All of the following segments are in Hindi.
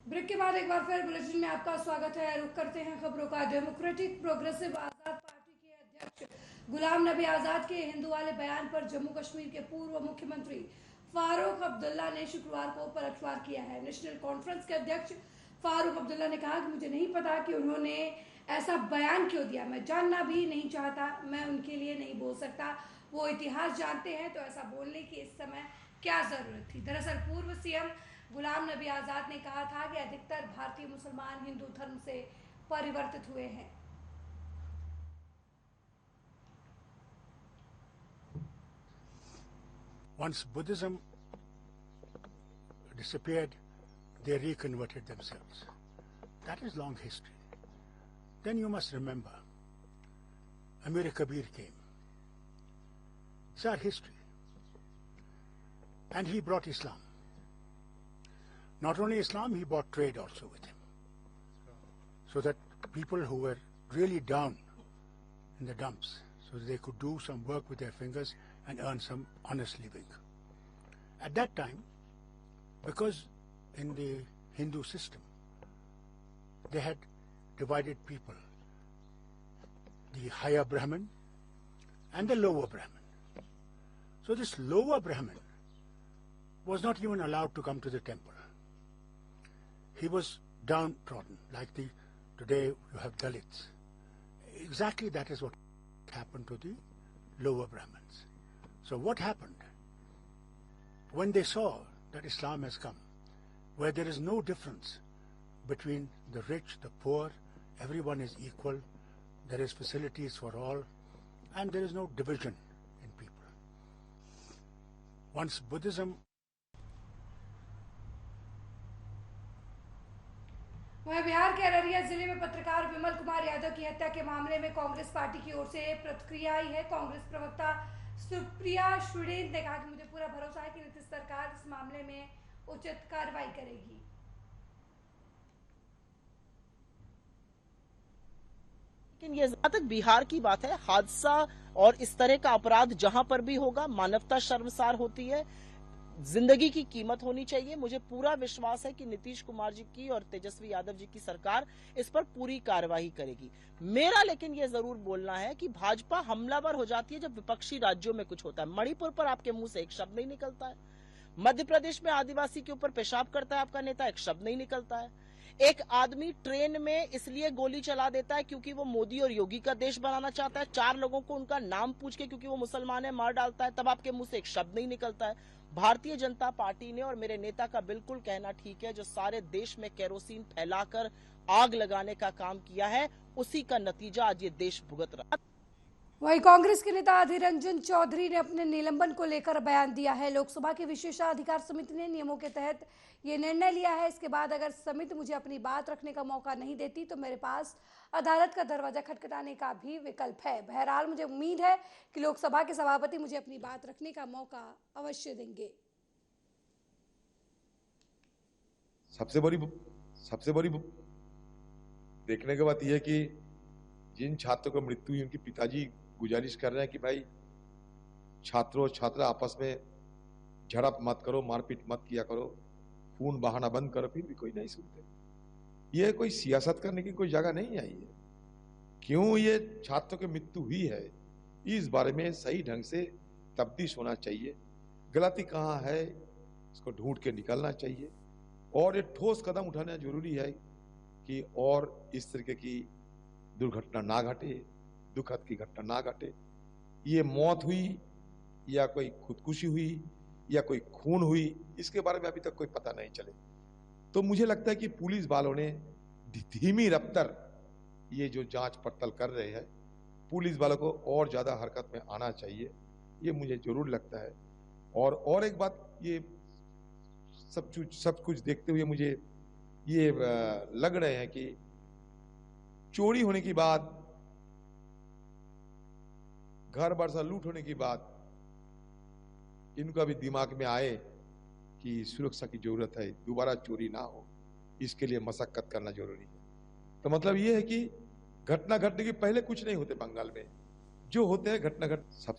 ब्रेक के बाद एक बार फिर बुलेटिन में आपका स्वागत है। रुक करते हैं खबरों का। डेमोक्रेटिक प्रोग्रेसिव आजाद पार्टी के अध्यक्ष गुलाम नबी आजाद के हिंदू वाले बयान पर जम्मू कश्मीर के पूर्व मुख्यमंत्री फारूक अब्दुल्ला ने शुक्रवार को पलटवार किया है। नेशनल कॉन्फ्रेंस के अध्यक्ष फारूक अब्दुल्ला ने कहा कि मुझे नहीं पता कि उन्होंने ऐसा बयान क्यों दिया, मैं जानना भी नहीं चाहता, मैं उनके लिए नहीं बोल सकता। वो इतिहास जानते हैं तो ऐसा बोलने की इस समय क्या जरूरत थी। दरअसल पूर्व सीएम गुलाम नबी आजाद ने कहा था कि अधिकतर भारतीय मुसलमान हिंदू धर्म से परिवर्तित हुए हैं। Once Buddhism disappeared, they reconverted themselves. That is long history. Then you must remember, Amir Kabir came. It's our history. And he brought Islam. Not only Islam, he brought trade also with him. So that people who were really down in the dumps, so that they could do some work with their fingers and earn some honest living. At that time, because in the Hindu system, they had divided people, the higher Brahmin and the lower Brahmin. So this lower Brahmin was not even allowed to come to the temple. He was downtrodden, like today you have Dalits. Exactly that is what happened to the lower Brahmins. So what happened? When they saw that Islam has come, where there is no difference between the rich, the poor, everyone is equal, there is facilities for all, and there is no division in people. Once Buddhism वहीं बिहार के अररिया जिले में पत्रकार विमल कुमार यादव की हत्या के मामले में कांग्रेस पार्टी की ओर से प्रतिक्रिया आई है। कांग्रेस प्रवक्ता सुप्रिया सुरेन ने कहा कि मुझे पूरा भरोसा है कि नीतीश सरकार इस मामले में उचित कार्रवाई करेगी। लेकिन ये जहां तक बिहार की बात है, हादसा और इस तरह का अपराध जहां पर भी होगा, मानवता शर्मसार होती है, जिंदगी की कीमत होनी चाहिए। मुझे पूरा विश्वास है कि नीतीश कुमार जी की और तेजस्वी यादव जी की सरकार इस पर पूरी कार्रवाई करेगी। मेरा लेकिन ये जरूर बोलना है कि भाजपा हमलावर हो जाती है जब विपक्षी राज्यों में कुछ होता है। मणिपुर पर आपके मुंह से एक शब्द नहीं निकलता है, मध्य प्रदेश में आदिवासी के ऊपर पेशाब करता है आपका नेता, एक शब्द नहीं निकलता है। एक आदमी ट्रेन में इसलिए गोली चला देता है क्योंकि वो मोदी और योगी का देश बनाना चाहता है, 4 लोगों को उनका नाम पूछ के क्योंकि वो मुसलमान है मार डालता है, तब आपके मुंह से एक शब्द नहीं निकलता है। भारतीय जनता पार्टी ने और मेरे नेता का बिल्कुल कहना ठीक है, जो सारे देश में केरोसिन फैलाकर आग लगाने का काम किया है, उसी का नतीजा आज ये देश भुगत रहा। वहीं कांग्रेस के नेता अधीर रंजन चौधरी ने अपने निलंबन को लेकर बयान दिया है। लोकसभा की विशेषाधिकार समिति ने नियमों के तहत ये निर्णय लिया है। इसके बाद अगर समिति मुझे अपनी बात रखने का मौका नहीं देती तो मेरे पास अदालत का दरवाजा खटखटाने का भी विकल्प है। बहरहाल मुझे उम्मीद है कि लोकसभा के सभापति मुझे अपनी बात रखने का मौका अवश्य देंगे। सबसे बड़ी देखने की बात यह है कि जिन छात्रों को मृत्यु हुई उनके पिताजी गुजारिश कर रहे हैं कि भाई छात्रों छात्रा आपस में झड़प मत करो, मारपीट मत किया करो, खून बहाना बंद करो, फिर भी कोई नहीं सुनते। ये कोई सियासत करने की कोई जगह नहीं आई है। क्यों ये छात्रों की मृत्यु हुई है, इस बारे में सही ढंग से तफ्तीश होना चाहिए। गलती कहाँ है इसको ढूंढ के निकलना चाहिए और ये ठोस कदम उठाना जरूरी है कि और इस तरीके की दुर्घटना ना घटे, दुखद की घटना ना घटे। ये मौत हुई या कोई खुदकुशी हुई या कोई खून हुई, इसके बारे में अभी तक कोई पता नहीं चले। तो मुझे लगता है कि पुलिस वालों ने धीमी रफ्तार ये जो जांच पड़ताल कर रहे हैं, पुलिस वालों को और ज्यादा हरकत में आना चाहिए, ये मुझे जरूर लगता है। और एक बात, ये सब कुछ देखते हुए मुझे ये लग रहे हैं कि चोरी होने की बाद, घर बरसा लूट होने की बाद इनका भी दिमाग में आए कि सुरक्षा की जरूरत है, दोबारा चोरी ना हो, इसके लिए मशक्कत करना जरूरी है। तो मतलब ये है कि घटना घटने के पहले कुछ नहीं होते बंगाल में, जो होते हैं घटना सब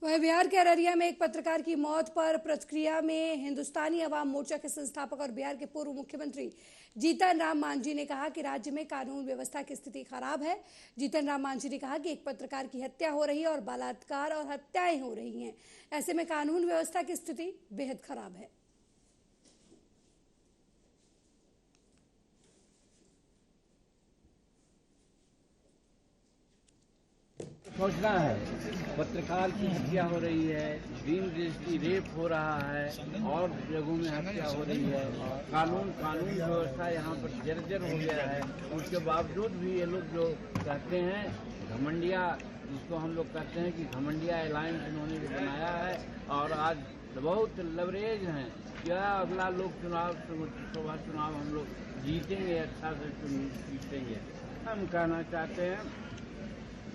वह बिहार के अररिया में एक पत्रकार की मौत पर प्रतिक्रिया में हिंदुस्तानी अवाम मोर्चा के संस्थापक और बिहार के पूर्व मुख्यमंत्री जीतन राम मांझी ने कहा कि राज्य में कानून व्यवस्था की स्थिति खराब है। जीतन राम मांझी ने कहा कि एक पत्रकार की हत्या हो रही है और बलात्कार और हत्याएं हो रही हैं। ऐसे में कानून व्यवस्था की स्थिति बेहद खराब है। सोचना है, पत्रकार की हत्या हो रही है, ड्रीम रजिस्ट्री रेप हो रहा है और जगहों में हत्या हो रही है। कानून व्यवस्था यहाँ पर जर्जर हो गया है। उसके बावजूद भी ये लोग जो कहते हैं घमंडिया, जिसको हम लोग कहते हैं कि घमंडिया अलायंस इन्होंने बनाया है और आज बहुत लवरेज हैं। क्या अगला लोकसभा चुनाव हम लोग जीतेंगे, अच्छा से जीतेंगे। हम कहना चाहते हैं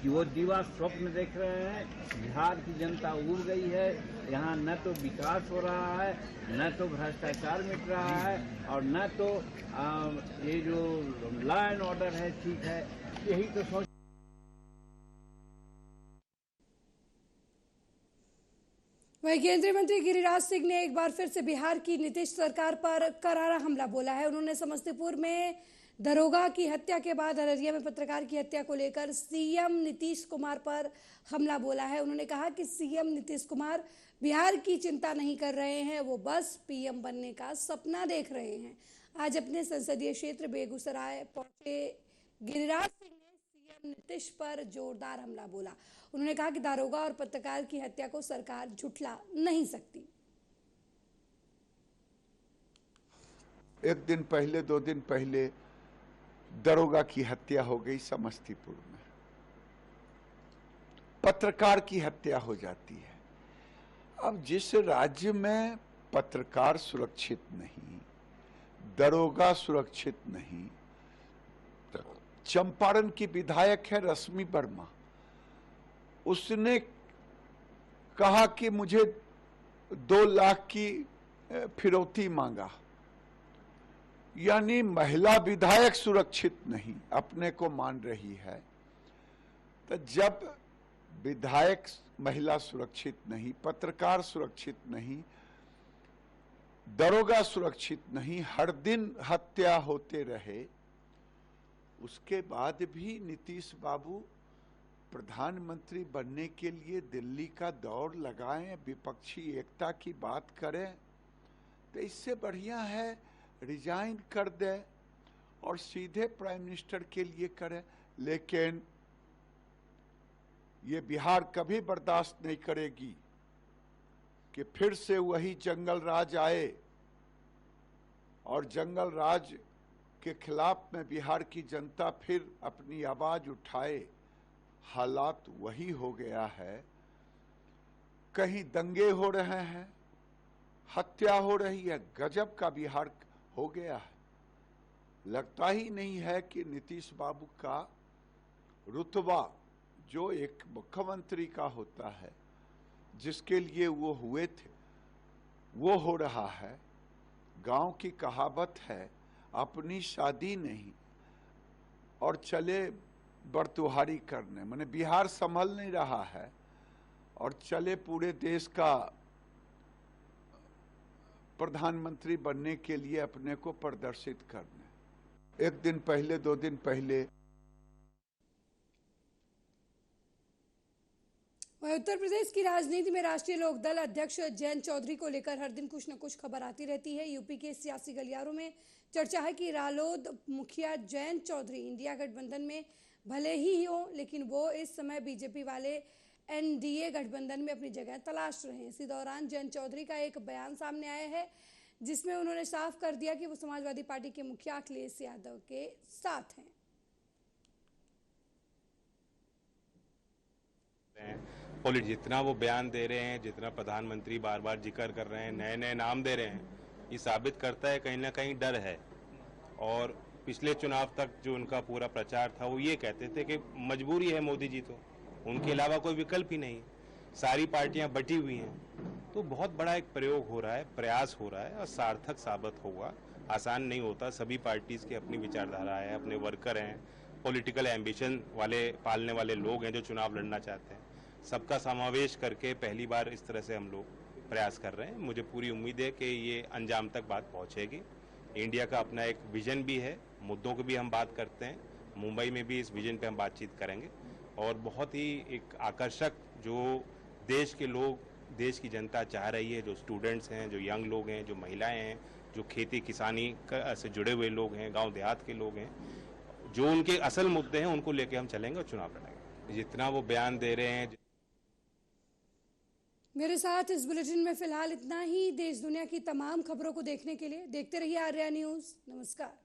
कि वो दीवा स्वप्न देख रहे हैं। बिहार की जनता उड़ गई है। यहाँ न तो विकास हो रहा है, न तो भ्रष्टाचार मिट रहा है और न तो ये जो लॉ एंड ऑर्डर है ठीक है। यही तो सोच। वहीं केंद्रीय मंत्री गिरिराज सिंह ने एक बार फिर से बिहार की नीतीश सरकार पर करारा हमला बोला है। उन्होंने समस्तीपुर में दरोगा की हत्या के बाद अररिया में पत्रकार की हत्या को लेकर सीएम नीतीश कुमार पर हमला बोला है। उन्होंने कहा कि सीएम नीतीश कुमार बिहार की चिंता नहीं कर रहे हैं, वो बस पीएम बनने का सपना देख रहे हैं। आज अपने संसदीय क्षेत्र बेगूसराय पहुंचे गिरिराज सिंह ने सीएम नीतीश पर जोरदार हमला बोला। उन्होंने कहा कि दारोगा और पत्रकार की हत्या को सरकार झुठला नहीं सकती। एक दिन पहले, 2 दिन पहले दरोगा की हत्या हो गई समस्तीपुर में। पत्रकार की हत्या हो जाती है। अब जिस राज्य में पत्रकार सुरक्षित नहीं, दरोगा सुरक्षित नहीं, चंपारण की विधायक है रश्मि वर्मा, उसने कहा कि मुझे 2 लाख की फिरौती मांगा। यानी महिला विधायक सुरक्षित नहीं अपने को मान रही है। तो जब विधायक महिला सुरक्षित नहीं, पत्रकार सुरक्षित नहीं, दरोगा सुरक्षित नहीं, हर दिन हत्या होते रहे, उसके बाद भी नीतीश बाबू प्रधानमंत्री बनने के लिए दिल्ली का दौड़ लगाएं, विपक्षी एकता की बात करें, तो इससे बढ़िया है रिजाइन कर दे और सीधे प्राइम मिनिस्टर के लिए करे। लेकिन ये बिहार कभी बर्दाश्त नहीं करेगी कि फिर से वही जंगल राज आए और जंगल राज के खिलाफ में बिहार की जनता फिर अपनी आवाज उठाए। हालात वही हो गया है। कहीं दंगे हो रहे हैं, हत्या हो रही है, गजब का बिहार हो गया है। लगता ही नहीं है कि नीतीश बाबू का रुतबा जो एक मुख्यमंत्री का होता है, जिसके लिए वो हुए थे, वो हो रहा है। गांव की कहावत है, अपनी शादी नहीं और चले बरतुहारी करने। माने बिहार संभल नहीं रहा है और चले पूरे देश का प्रधानमंत्री बनने के लिए अपने को प्रदर्शित करने। एक दिन पहले, 2 दिन पहले उत्तर प्रदेश की राजनीति में राष्ट्रीय लोकदल अध्यक्ष जयंत चौधरी को लेकर हर दिन कुछ न कुछ खबर आती रहती है। यूपी के सियासी गलियारों में चर्चा है कि रालोद मुखिया जयंत चौधरी इंडिया गठबंधन में भले ही हो, लेकिन वो इस समय बीजेपी वाले एनडीए गठबंधन में अपनी जगह तलाश रहे हैं। इसी दौरान जयंत चौधरी का एक बयान सामने आया है, जिसमें उन्होंने साफ कर दिया कि वो समाजवादी पार्टी के मुखिया अखिलेश यादव के साथ हैं। जितना वो बयान दे रहे हैं, जितना प्रधानमंत्री बार बार जिक्र कर रहे हैं, नए नए नाम दे रहे हैं, ये साबित करता है कहीं ना कहीं डर है। और पिछले चुनाव तक जो उनका पूरा प्रचार था, वो ये कहते थे कि मजबूरी है मोदी जी, तो उनके अलावा कोई विकल्प ही नहीं, सारी पार्टियां बटी हुई हैं। तो बहुत बड़ा एक प्रयोग हो रहा है, प्रयास हो रहा है और सार्थक साबित होगा। आसान नहीं होता। सभी पार्टीज की अपनी विचारधारा है, अपने वर्कर हैं, पॉलिटिकल एम्बिशन वाले पालने वाले लोग हैं जो चुनाव लड़ना चाहते हैं। सबका समावेश करके पहली बार इस तरह से हम लोग प्रयास कर रहे हैं। मुझे पूरी उम्मीद है कि ये अंजाम तक बात पहुंचेगी। इंडिया का अपना एक विजन भी है, मुद्दों की भी हम बात करते हैं। मुंबई में भी इस विजन पे हम बातचीत करेंगे और बहुत ही एक आकर्षक जो देश के लोग, देश की जनता चाह रही है, जो स्टूडेंट्स हैं, जो यंग लोग हैं, जो महिलाएं हैं, जो खेती किसानी से जुड़े हुए लोग हैं, गांव देहात के लोग हैं, जो उनके असल मुद्दे हैं उनको लेके हम चलेंगे और चुनाव लड़ेंगे। जितना वो बयान दे रहे हैं। मेरे साथ इस बुलेटिन में फिलहाल इतना ही। देश दुनिया की तमाम खबरों को देखने के लिए देखते रहिए आर्या न्यूज़। नमस्कार।